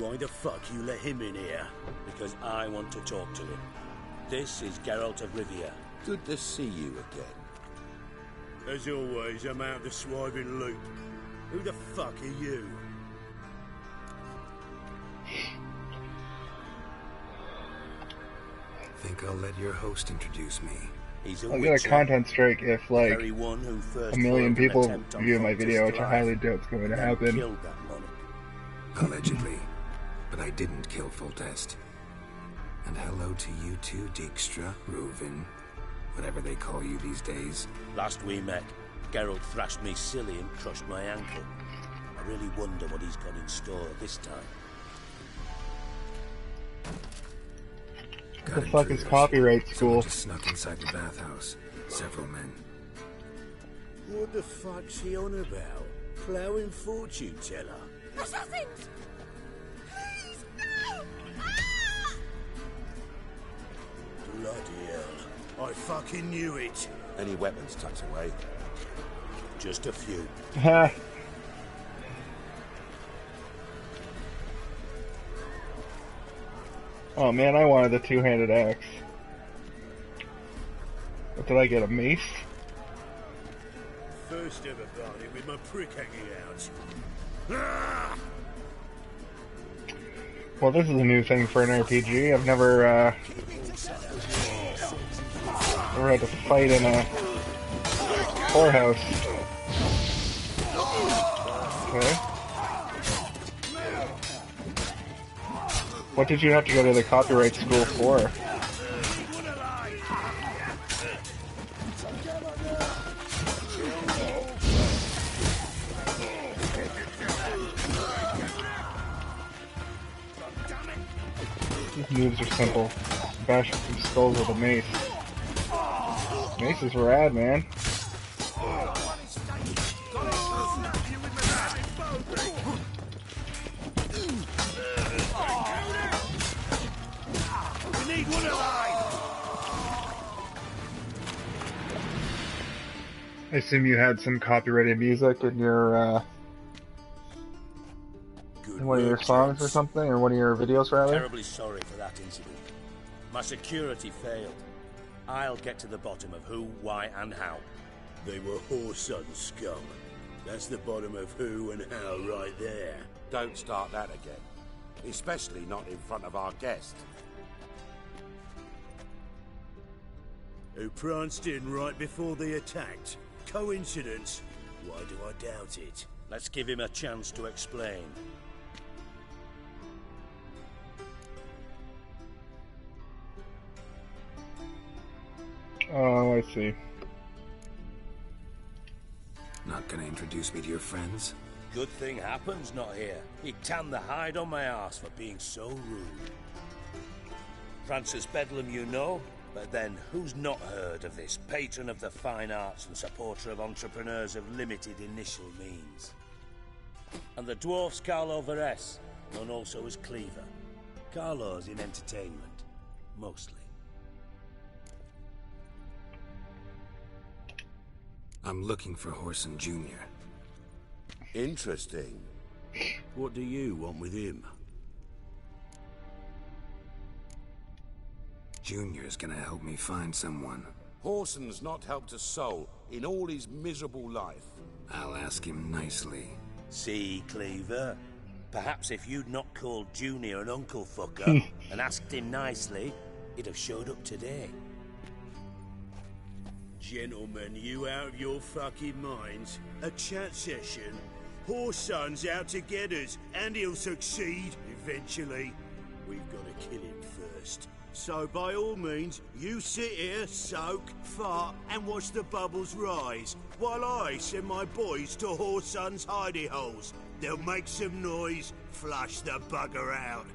Why the fuck you let him in here? Because I want to talk to him. This is Geralt of Rivia. Good to see you again. As always, I'm out of the swiving loop. Who the fuck are you? Think I'll let your host introduce me. He's a I'll get a witcher, content strike if, like, very one who first a million foiled an people attempt on view my Foltest's video, which I life, highly doubt is going to then happen. killed that monarch. Allegedly. But I didn't kill Foltest. And hello to you too, Dijkstra, Reuven, whatever they call you these days. Last we met, Geralt thrashed me silly and crushed my ankle. I really wonder what he's got in store this time. What the fuck is copyright school? Someone just snuck inside the bathhouse. Several men. What the fuck's he on about? Ploughing fortune teller? Assassins! Please, no! Ah! Bloody hell. I fucking knew it. Any weapons tucked away? Just a few. Ha! Oh man, I wanted the two-handed axe. What did I get, a mace? First ever party with my prick hanging out. Ah! Well, this is a new thing for an RPG. I've never had to fight in a whorehouse. Okay. What did you have to go to the copyright school for? These moves are simple. Bash some skulls with a mace. Mace is rad, man. I assume you had some copyrighted music in your in one of your songs or something, or one of your videos rather? Terribly sorry for that incident. My security failed. I'll get to the bottom of who, why, and how. They were Whoreson scum. That's the bottom of who and how right there. Don't start that again. Especially not in front of our guest. Who pranced in right before they attacked. Coincidence? Why do I doubt it? Let's give him a chance to explain. Oh, I see. Not gonna introduce me to your friends? Good thing Happen's not here. He'd tan the hide on my ass for being so rude. Francis Bedlam you know, but then who's not heard of this patron of the fine arts and supporter of entrepreneurs of limited initial means? And the dwarf's Carlo Veres, known also as Cleaver. Carlo's in entertainment, mostly. I'm looking for Whoreson Jr. Interesting. What do you want with him? Junior's gonna help me find someone. Whoreson's not helped a soul in all his miserable life. I'll ask him nicely. See, Cleaver? Perhaps if you'd not called Junior an uncle fucker and asked him nicely, he'd have showed up today. Gentlemen, you out of your fucking minds? A chat session? Whoreson's out to get us, and he'll succeed eventually. We've got to kill him first. So by all means, you sit here, soak, fart, and watch the bubbles rise, while I send my boys to Whoreson's hidey holes. They'll make some noise, flush the bugger out.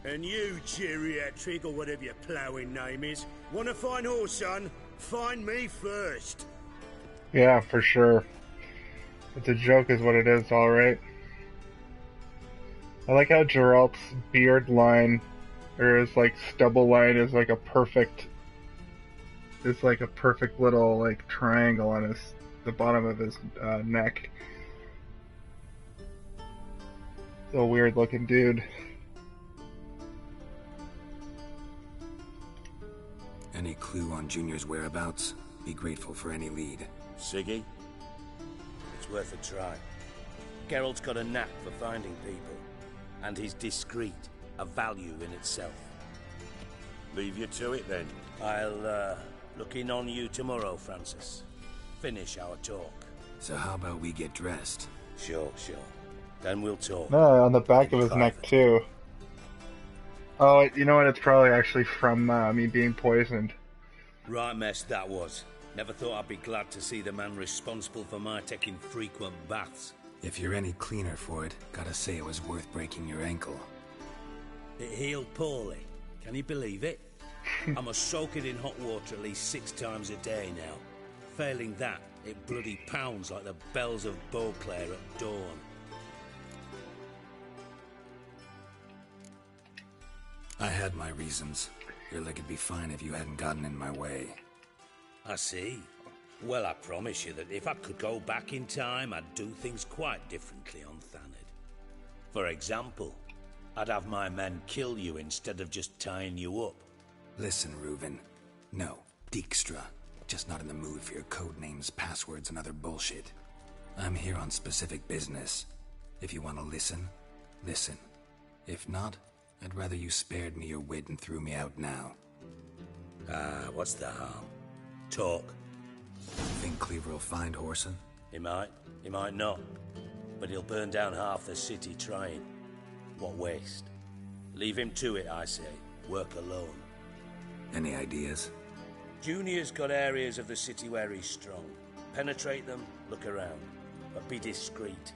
And you, geriatric, or whatever your ploughing name is, want to find Whoreson? Find me first. Yeah, for sure. It's a joke is what it is, alright. I like how Geralt's beard line, or his like stubble line is like a perfect, it's like a perfect little like triangle on the bottom of his neck. He's a weird looking dude. Any clue on Junior's whereabouts? Be grateful for any lead. Siggy? It's worth a try. Geralt's got a knack for finding people. And he's discreet, a value in itself. Leave you to it then. I'll, look in on you tomorrow, Francis. Finish our talk. So how about we get dressed? Sure. Then we'll talk. No, on the back of his Private. neck too. Oh, you know what? It's probably actually from me being poisoned. Right mess that was. Never thought I'd be glad to see the man responsible for my taking frequent baths. If you're any cleaner for it, gotta say it was worth breaking your ankle. It healed poorly. Can you believe it? I must soak it in hot water at least 6 times a day now. Failing that, it bloody pounds like the bells of Beauclair at dawn. I had my reasons. Your leg would be fine if you hadn't gotten in my way. I see. Well, I promise you that if I could go back in time, I'd do things quite differently on Thanedd. For example, I'd have my men kill you instead of just tying you up. Listen, Reuven. No, Dijkstra. Just not in the mood for your code names, passwords, and other bullshit. I'm here on specific business. If you want to listen, listen. If not, I'd rather you spared me your wit and threw me out now. What's the harm? Talk. Think Cleaver will find Whoreson? He might not. But he'll burn down half the city trying. What waste. Leave him to it, I say. Work alone. Any ideas? Junior's got areas of the city where he's strong. Penetrate them, look around. But be discreet.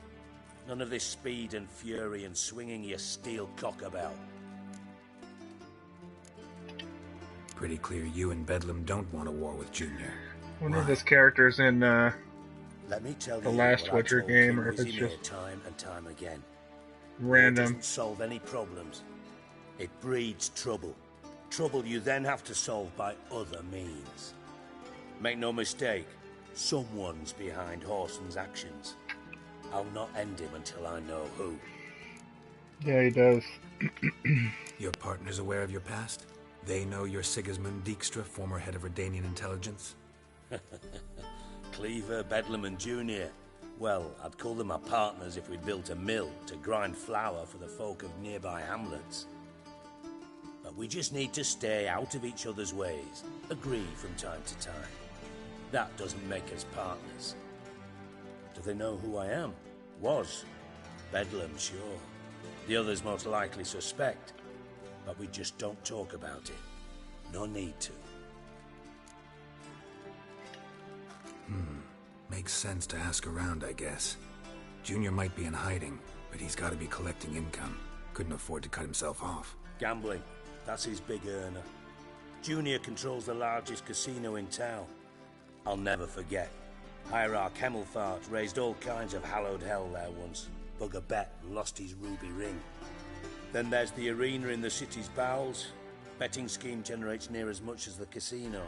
None of this speed and fury and swinging your steel cock about. Pretty clear you and Bedlam don't want a war with Junior. I wonder if this character's in Let me tell the you last what I Witcher told game, King or if it's Vizimir just time and time again. War random. doesn't solve any problems. It breeds trouble. Trouble you then have to solve by other means. Make no mistake, someone's behind Whoreson's actions. I'll not end him until I know who. Yeah, he does. Your partner's aware of your past? They know you're Sigismund Dijkstra, former head of Redanian intelligence? Cleaver, Bedlam and Junior. Well, I'd call them my partners if we'd built a mill to grind flour for the folk of nearby hamlets. But we just need to stay out of each other's ways, agree from time to time. That doesn't make us partners. Do they know who I am? Was. Bedlam, sure. The others most likely suspect. But we just don't talk about it. No need to. Makes sense to ask around, I guess. Junior might be in hiding, but he's got to be collecting income. Couldn't afford to cut himself off. Gambling. That's his big earner. Junior controls the largest casino in town. I'll never forget. Hierarch Hemmelfart raised all kinds of hallowed hell there once. Bugger bet and lost his ruby ring. Then there's the arena in the city's bowels. Betting scheme generates near as much as the casino.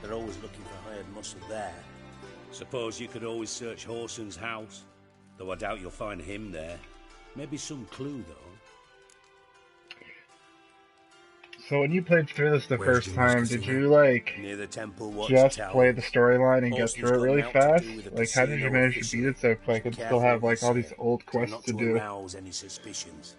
They're always looking for hired muscle there. Suppose you could always search Whoreson's house. Though I doubt you'll find him there. Maybe some clue, though. So when you played through this the Where's first Junior's time, did casino? you like Near the temple watch just tower. play the storyline and get Whoreson's through it got really an out to fast? do with the Like, how did you casino manage to official. beat it so quick and Careful still have what like you all say. these old Try quests not to to do? arouse any suspicions.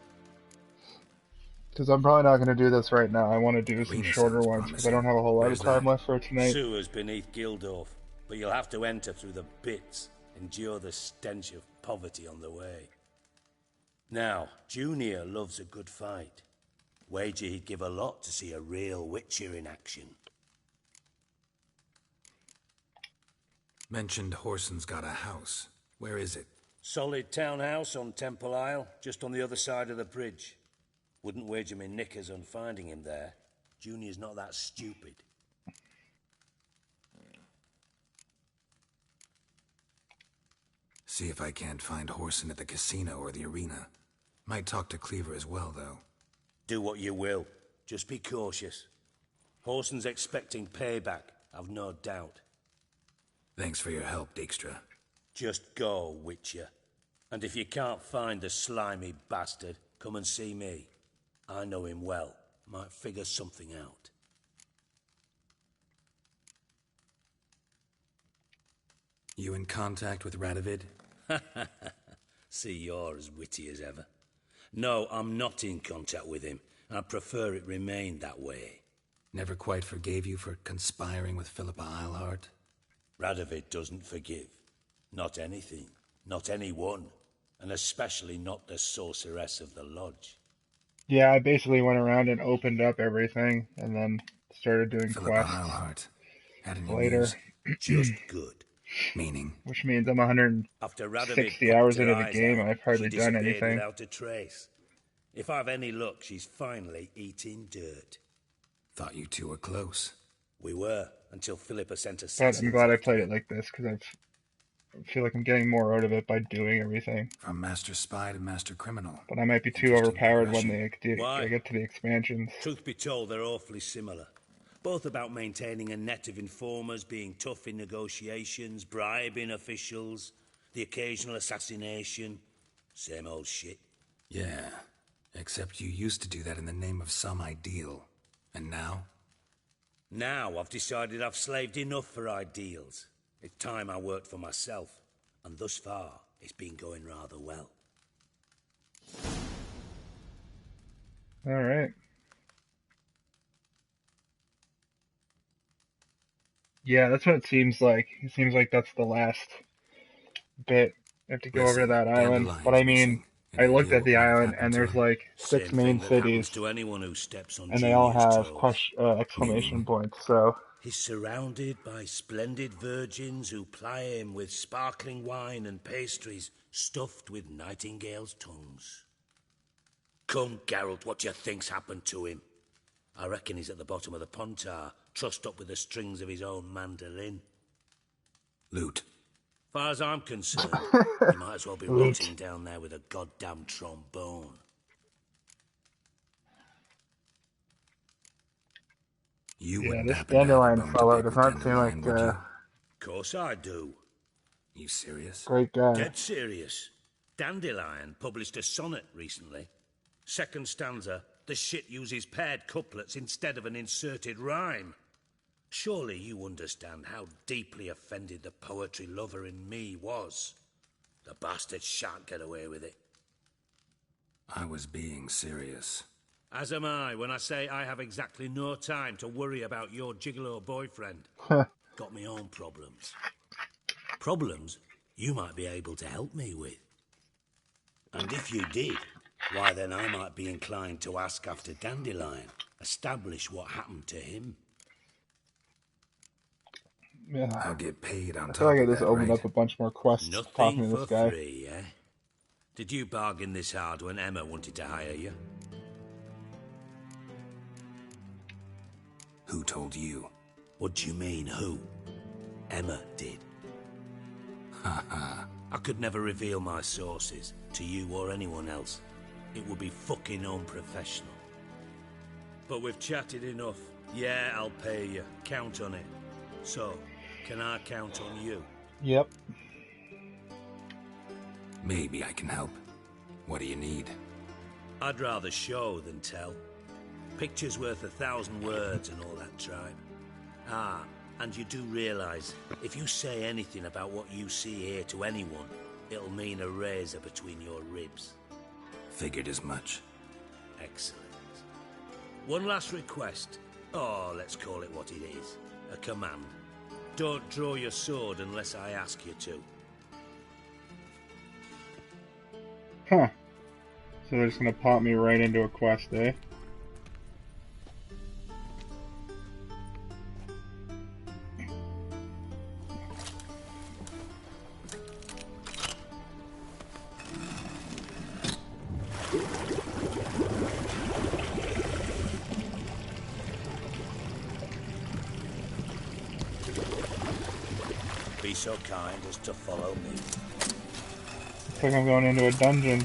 Because I'm probably not going to do this right now. I want to do some Arena shorter sounds ones because I don't promising. have a whole lot Where's of time that? left for tonight. Sewers beneath Gildorf, but you'll have to enter through the bits, endure the stench of poverty on the way. Now, Junior loves a good fight. Wager he'd give a lot to see a real Witcher in action. Mentioned Whoreson's got a house. Where is it? Solid townhouse on Temple Isle, just on the other side of the bridge. Wouldn't wager me knickers on finding him there. Junior's not that stupid. See if I can't find Whoreson at the casino or the arena. Might talk to Cleaver as well, though. Do what you will. Just be cautious. Whoreson's expecting payback, I've no doubt. Thanks for your help, Dijkstra. Just go, Witcher. And if you can't find the slimy bastard, come and see me. I know him well. Might figure something out. You in contact with Radovid? See, you're as witty as ever. No, I'm not in contact with him. I prefer it remained that way. Never quite forgave you for conspiring with Philippa Eilhart? Radovid doesn't forgive. Not anything. Not anyone. And especially not the sorceress of the lodge. Yeah, I basically went around and opened up everything, and then started doing Philippa quests Eilhart. Had any later. news? Just good. Meaning? Which means I'm 160 After Radovid hours popped into her the eyes game, out, and I've hardly she done disappeared anything. without a trace. If I've any luck, she's finally eating dirt. Thought you two were close. We were, until Philippa sent But assassins. I'm glad I after played me. it like this, because I feel like I'm getting more out of it by doing everything. From Master Spy to Master Criminal. But I might be too Interesting overpowered when progression. Why? I get to the expansions. Truth be told, they're awfully similar. Both about maintaining a net of informers, being tough in negotiations, bribing officials, the occasional assassination. Same old shit. Yeah, except you used to do that in the name of some ideal. And now? Now I've decided I've slaved enough for ideals. It's time I worked for myself. And thus far, it's been going rather well. Alright. Yeah, that's what it seems like. It seems like that's the last bit. I have to go over to that island. But I mean, I looked at the island and there's like 6 Same main thing that happens cities, to anyone who steps on and they all Julia's have toes. exclamation points. So He's surrounded by splendid virgins who ply him with sparkling wine and pastries stuffed with nightingales' tongues. Come, Geralt, what do you think's happened to him? I reckon he's at the bottom of the Pontar, trussed up with the strings of his own mandolin. Loot. Far as I'm concerned, he might as well be rotting down there with a goddamn trombone. You yeah, wouldn't this happen to have a dandelion bone to fellow pick does with not seem like Dandelion, would you? a Of course I do. You serious? great guy. Dead serious. Dandelion published a sonnet recently. Second stanza, the shit uses paired couplets instead of an inserted rhyme. Surely you understand how deeply offended the poetry lover in me was. The bastard shan't get away with it. I was being serious. As am I when I say I have exactly no time to worry about your gigolo boyfriend. Got me own problems. Problems you might be able to help me with. And if you did, why then I might be inclined to ask after Dandelion, establish what happened to him. Yeah. I'll get paid on I top feel like I of just that, opened right? up a bunch more quests talking Nothing to for this guy. free, eh? Did you bargain this hard when Emma wanted to hire you? Who told you? What do you mean, who? Emma did. I could never reveal my sources to you or anyone else. It would be fucking unprofessional. But we've chatted enough. Yeah, I'll pay you. Count on it. So, can I count on you? Yep. Maybe I can help. What do you need? I'd rather show than tell. Picture's worth 1,000 words and all that tribe. Ah, and you do realize, if you say anything about what you see here to anyone, it'll mean a razor between your ribs. Figured as much. Excellent. One last request. Oh, let's call it what it is. A command. Don't draw your sword unless I ask you to. Huh. So they're just gonna pop me right into a quest, eh? Be so kind as to follow me. Looks like I'm going into a dungeon.